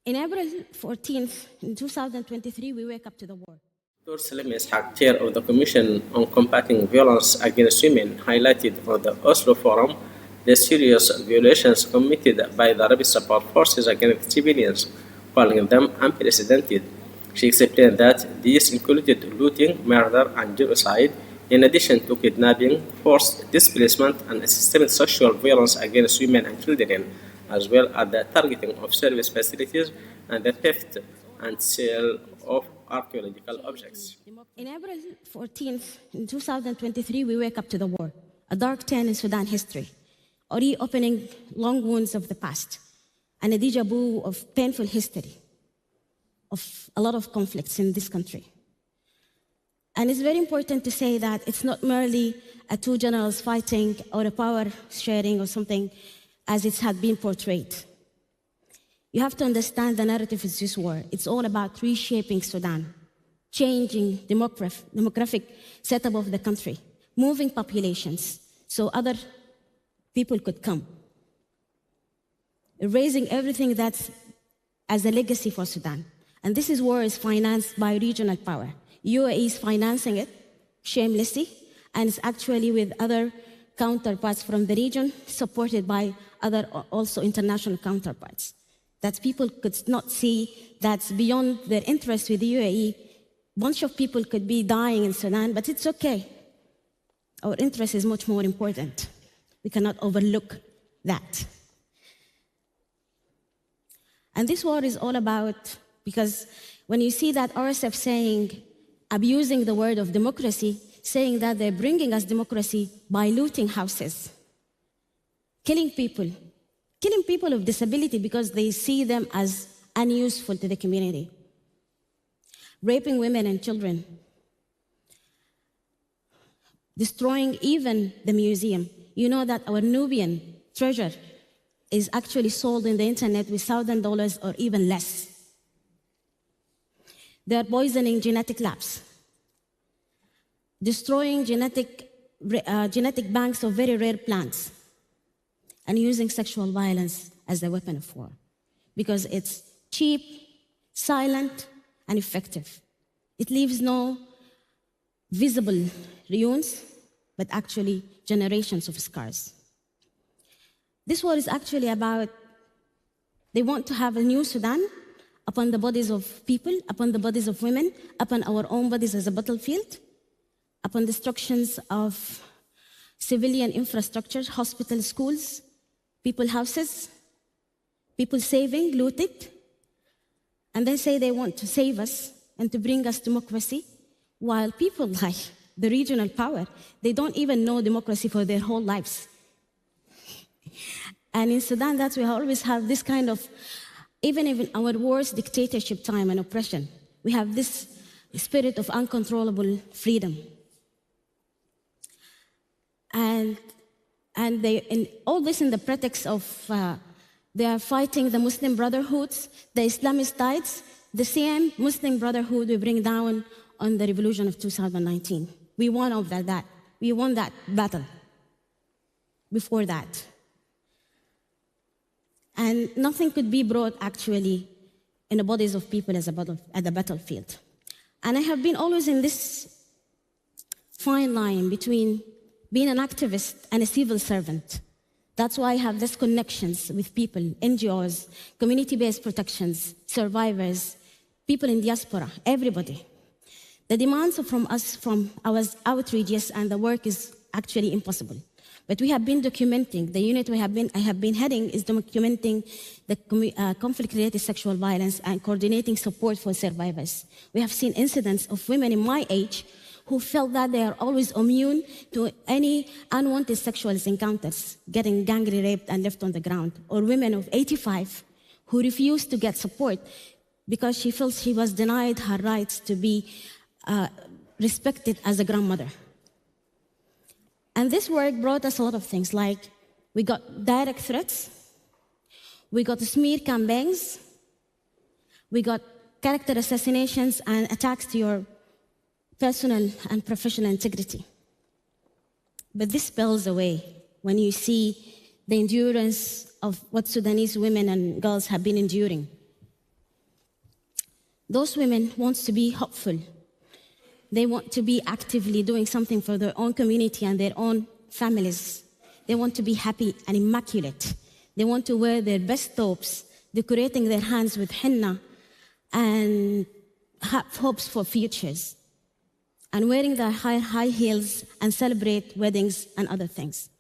In April 14th, in 2023, we wake up to the war. Dr. Salim Ishaq, chair of the Commission on Combating Violence Against Women, highlighted on the Oslo Forum the serious violations committed by the Rapid Support Forces against civilians, calling them unprecedented. She explained that these included looting, murder, and genocide, in addition to kidnapping, forced displacement, and systemic sexual violence against women and children, as well as the targeting of service facilities and the theft and sale of archaeological objects. In April 14th, in 2023, we wake up to the war, a dark turn in Sudan history, a reopening long wounds of the past, and a deja vu of painful history of a lot of conflicts in this country. And it's very important to say that it's not merely a two generals fighting or a power sharing or something as it had been portrayed. You have to understand the narrative of this war. It's all about reshaping Sudan, changing demographic setup of the country, moving populations so other people could come, erasing everything that's as a legacy for Sudan. And this war is financed by regional power. UAE is financing it shamelessly, and it's actually with other counterparts from the region, supported by other also international counterparts. That people could not see that's beyond their interest with the UAE. A bunch of people could be dying in Sudan, but it's okay. Our interest is much more important. We cannot overlook that. And this war is all about, because when you see that RSF saying, abusing the word of democracy, saying that they're bringing us democracy by looting houses, killing people of disability because they see them as unuseful to the community, raping women and children, destroying even the museum. You know that our Nubian treasure is actually sold in the internet with $1,000 or even less. They are poisoning genetic labs, destroying genetic banks of very rare plants, and using sexual violence as a weapon of war, because it's cheap, silent, and effective. It leaves no visible ruins, but actually generations of scars. This war is actually about, they want to have a new Sudan upon the bodies of people, upon the bodies of women, upon our own bodies as a battlefield, upon destructions of civilian infrastructure, hospitals, schools, people houses, people saving, looted. And they say they want to save us and to bring us democracy, while people like the regional power, they don't even know democracy for their whole lives. And in Sudan, we always have this kind of, even in our worst dictatorship time and oppression, we have this spirit of uncontrollable freedom. And all this in the pretext of they are fighting the Muslim Brotherhoods, the Islamists, the same Muslim Brotherhood we bring down on the revolution of 2019. We won over that. We won that battle before that. And nothing could be brought actually in the bodies of people as at the battlefield. And I have been always in this fine line between being an activist and a civil servant. That's why I have these connections with people, NGOs, community-based protections, survivors, people in diaspora, everybody. The demands from us, from our outreaches and the work is actually impossible. But we have been documenting, the unit I have been heading is documenting the conflict-related sexual violence and coordinating support for survivors. We have seen incidents of women in my age who felt that they are always immune to any unwanted sexual encounters, getting gangly raped and left on the ground, or women of 85 who refused to get support because she felt she was denied her rights to be respected as a grandmother. And this work brought us a lot of things, like we got direct threats, we got smear campaigns, we got character assassinations and attacks to your personal and professional integrity. But this spills away when you see the endurance of what Sudanese women and girls have been enduring Those women want to be hopeful. They want to be actively doing something for their own community and their own families. They want to be happy and immaculate. They want to wear their best thobes, decorating their hands with henna, and have hopes for futures, and wearing their high heels and celebrate weddings and other things.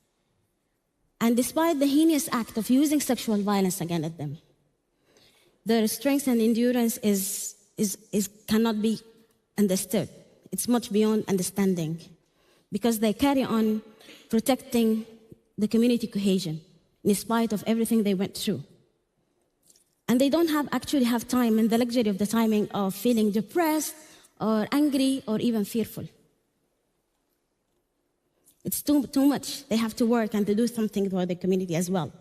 And despite the heinous act of using sexual violence against them, their strength and endurance cannot be understood. It's much beyond understanding, because they carry on protecting the community cohesion in spite of everything they went through. And they don't actually have time and the luxury of the timing of feeling depressed or angry or even fearful. It's too much. They have to work and to do something for the community as well.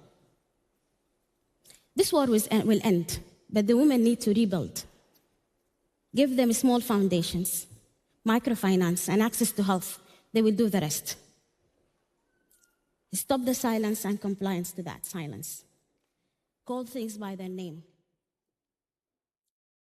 This war will end, but the women need to rebuild. Give them small foundations, microfinance, and access to health. They will do the rest. Stop the silence and compliance to that silence. Call things by their name.